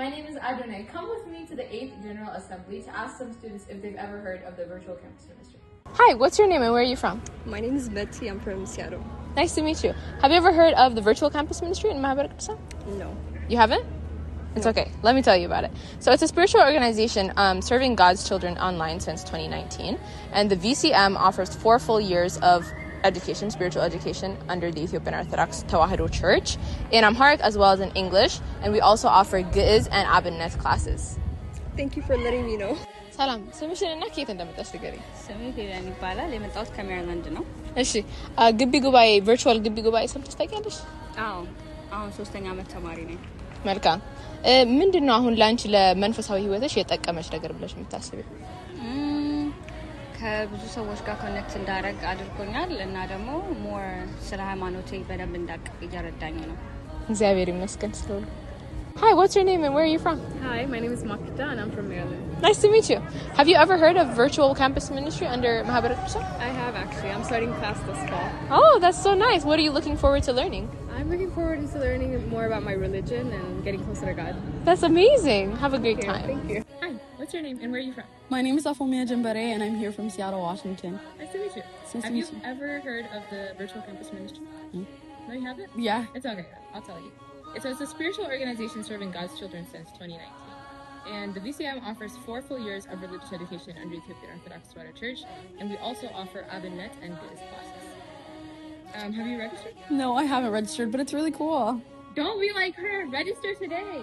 my name is Adonai. Come with me to the 8th General Assembly to ask some students if they've ever heard of the virtual campus ministry. Hi, what's your name and where are you from? My name is Betsy. I'm from Seattle. Nice to meet you. Have you ever heard of the virtual campus ministry in Mahabharata Krishna? No. You haven't? It's okay. Let me tell you about it. So it's a spiritual organization serving God's children online since 2019. And the VCM offers 4 full years of education, spiritual education, under the Ethiopian Orthodox Tewahedo Church in Amharic as well as in English. And we also offer Ge'ez and Abednet classes. Thank you for letting me know. ሰላም ስምሽን እና ከየት እንደመጣሽ ንገሪኝ። ስሜ ሄለን ይባላል። የመጣሁት ከሜሪላንድ ነው። እሺ ግቢ ጉባኤ ቨርቹዋል ግቢ ጉባኤ ሰምተሽ ታውቂያለሽ? አዎ አሁን 3ኛ ዓመት ተማሪ ነኝ። መልካም ምንድነው አሁን ላንቺ ለመንፈሳዊ ህይወትሽ የጠቀመች ነገር ብለሽ የምታስቢው? ከብዙ ሰዎች ጋር ኮኔክት እንዳደረግ አድርጎኛል እና ደግሞ ሞር ስለ ሃይማኖቴ በደንብ እንዳቅ እየረዳኝ ነው። እግዚአብሔር ይመስገን ስለሁሉ። Hi, what's your name and where are you from? Hi, my name is Makita and I'm from Maryland. Nice to meet you. Have you ever heard of virtual campus ministry under Mahabharata Krishna? I have actually. I'm starting class this fall. Oh, that's so nice. What are you looking forward to learning? I'm looking forward to learning more about my religion and getting closer to God. That's amazing. Have a great time. Thank you. Hi, what's your name and where are you from? My name is Afomia Jimbare and I'm here from Seattle, Washington. Nice to meet you. Have you ever heard of the virtual campus ministry? No, you haven't? Yeah. It's okay. I'll tell you. It's a spiritual organization serving God's children since 2019. And the VCM offers 4 full years of religious education under Ethiopian Orthodox Tewahedo Church. And we also offer Abednet and Ge'ez classes. Have you registered? No, I haven't registered, but it's really cool. Don't be like her. Register today.